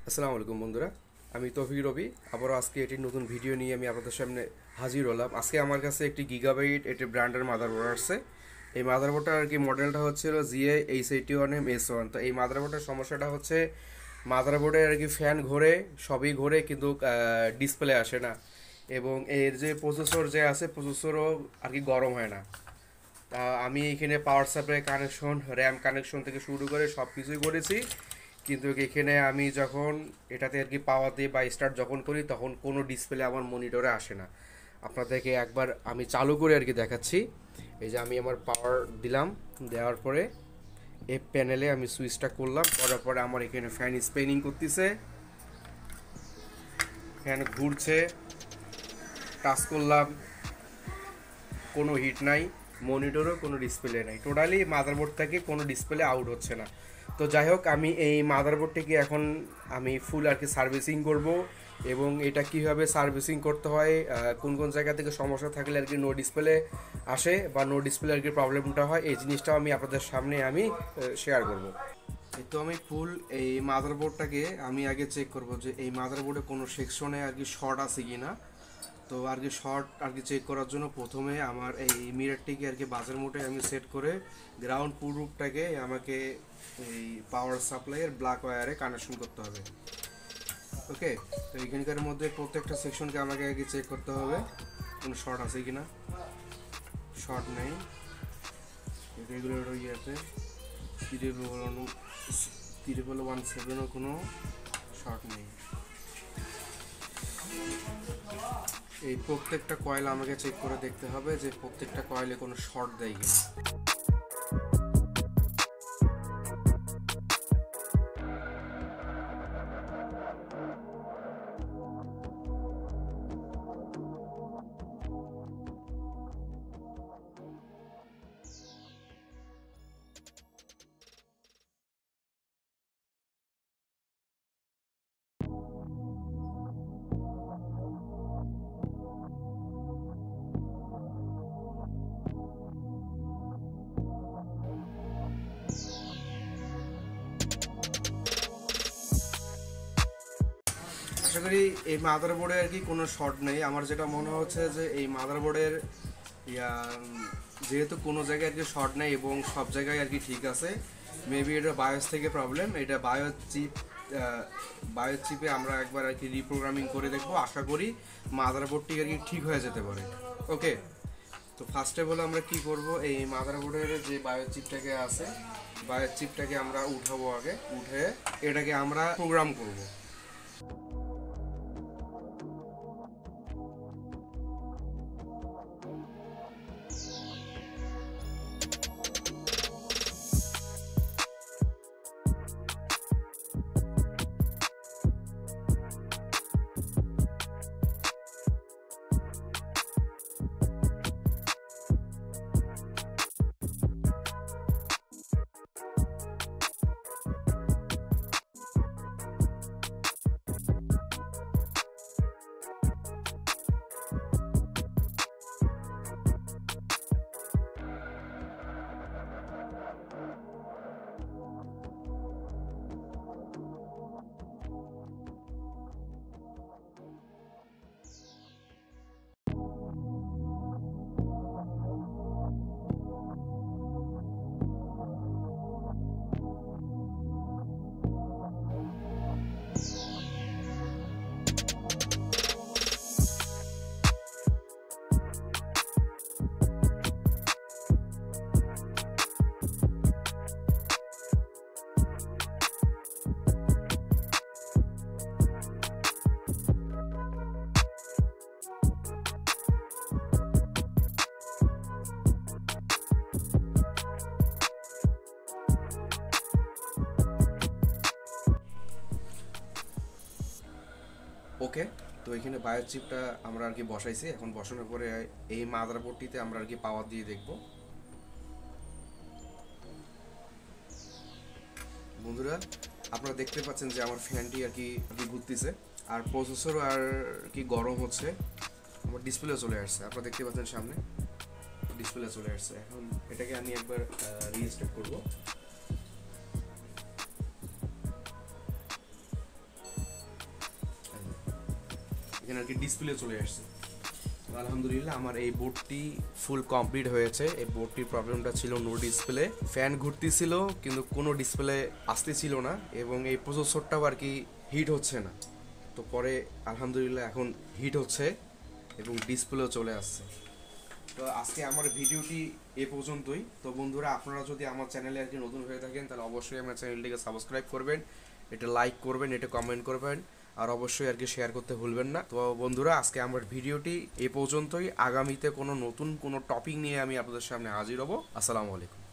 আসসালামু আলাইকুম বন্ধুরা, আমি তৌফিক রবি। আবারও আজকে একটি নতুন ভিডিও নিয়ে আমি আপনাদের সামনে হাজির হলাম। আজকে আমার কাছে একটি গিগাবাইট একটি ব্র্যান্ডের মাদারবোর্ড আসছে। এই মাদারবোর্ডটার আর কি মডেলটা হচ্ছিল GA-H81M-S1। তো এই মাদারবোর্ডের সমস্যাটা হচ্ছে মাদারবোর্ডে আর কি ফ্যান ঘোরে, সবই ঘোরে, কিন্তু ডিসপ্লে আসে না। এবং এর যে প্রসেসর যে আছে, প্রসেসরও আর কি গরম হয় না। আমি এখানে power supply connection, RAM connection থেকে শুরু করে সব কিছুই করেছি, কিন্তু এখানে আমি যখন এটাতে আর কি পাওয়ার দিই বা স্টার্ট যখন করি তখন কোনো ডিসপ্লে আমার মনিটরে আসে না। আপনাদেরকে একবার আমি চালু করে আর কি দেখাচ্ছি। এই যে আমি আমার পাওয়ার দিলাম, দেওয়ার পরে এই প্যানেলে আমি সুইচটা করলাম, করার পরে আমার এখানে ফ্যান স্পিনিং করতেছে, ফ্যান ঘুরছে, টাচ করলাম, কোনো হিট নাই, মনিটরও কোনো ডিসপ্লে নাই, টোটালি মাদারবোর্ড থেকে কোনো ডিসপ্লে আউট হচ্ছে না। তো যাই হোক, আমি এই মাদারবোর্ডটিকে এখন আমি ফুল আর কি সার্ভিসিং করব, এবং এটা কীভাবে সার্ভিসিং করতে হয়, কোন কোন জায়গা থেকে সমস্যা থাকলে আর কি নো ডিসপ্লে আসে বা নো ডিসপ্লে আর কি প্রবলেমটা হয়, এই জিনিসটাও আমি আপনাদের সামনে আমি শেয়ার করব। তো আমি ফুল এই মাদারবোর্ডটাকে আমি আগে চেক করব যে এই মাদারবোর্ডে কোনো সেকশনে আর কি শর্ট আছে কি না। তো আর কি শর্ট আর কি চেক করার জন্য প্রথমে আমার এই মিররটিকে আর কি বাজার মোটে আমি সেট করে গ্রাউন্ড পুরুপটাকে আমাকে এই পাওয়ার সাপ্লাইয়ের ব্ল্যাক ওয়্যারে কানেকশন করতে হবে। ওকে, তো এইখানকার মধ্যে প্রত্যেকটা সেকশনকে আমাকে আর কি চেক করতে হবে কোনো শর্ট আছে কি না। শর্ট নেই, রেগুলার ইয়েতে 3017ও কোনো শর্ট নেই। এই প্রত্যেকটা কয়েল আমাকে চেক করে দেখতে হবে যে প্রত্যেকটা কয়েলে কোনো শর্ট দেয় কিনা। আশা করি এই মাদারবোর্ডে আর কি কোনো শর্ট নেই। আমার যেটা মনে হচ্ছে যে এই মাদারবোর্ডের ইয়া যেহেতু কোনো জায়গায় আর কি শর্ট নেই এবং সব জায়গায় আর কি ঠিক আছে, মেবি এটা বায়োস থেকে প্রবলেম। এটা বায়ো চিপে আমরা একবার আর কি রিপ্রোগ্রামিং করে দেখবো, আশা করি মাদারবোর্ডটি আর কি ঠিক হয়ে যেতে পারে। ওকে, তো ফার্স্টে বলে আমরা কি করব, এই মাদারবোর্ডের যে বায়ো চিপটাকে আছে, বায়ো চিপটাকে আমরা উঠাবো, আগে উঠে এটাকে আমরা প্রোগ্রাম করব। ওকে, তো এখানে বায়ো চিপটা আমরা আর কি বসাইছি। এখন বসানোর পরে এই মাদারবোর্ডটিতে আমরা আর কি পাওয়ার দিয়ে দেখব। বন্ধুরা, আপনারা দেখতে পাচ্ছেন যে আমার ফ্যানটি আর কি ঘুরতেছে, আর প্রসেসরও আর কি গরম হচ্ছে, আমার ডিসপ্লে চলে আসছে, আপনারা দেখতে পাচ্ছেন সামনে ডিসপ্লে চলে আসছে। এখন এটাকে আমি একবার রিস্টার্ট করব। এখানে আর কি ডিসপ্লে চলে আসছে। তো আলহামদুলিল্লাহ আমার এই বোর্ডটি ফুল কমপ্লিট হয়েছে। এই বোর্ডটির প্রবলেমটা ছিল নো ডিসপ্লে, ফ্যান ঘুরতেছিল কিন্তু কোনো ডিসপ্লে আসতেছিল না, এবং এই প্রসেসরটাও আর কি হিট হচ্ছে না। তো পরে আলহামদুলিল্লাহ এখন হিট হচ্ছে এবং ডিসপ্লেও চলে আসছে। তো আজকে আমার ভিডিওটি এ পর্যন্তই। তো বন্ধুরা, আপনারা যদি আমার চ্যানেলে আর কি নতুন হয়ে থাকেন তাহলে অবশ্যই আমার চ্যানেলটিকে সাবস্ক্রাইব করবেন, এটা লাইক করবেন, এটা কমেন্ট করবেন, আর অবশ্যই আর কি শেয়ার করতে ভুলবেন না। তো বন্ধুরা, আজকে আমার ভিডিওটি এ পর্যন্তই। আগামীতে কোনো নতুন কোনো টপিক নিয়ে আমি আপনাদের সামনে হাজির হব। আসসালামু আলাইকুম।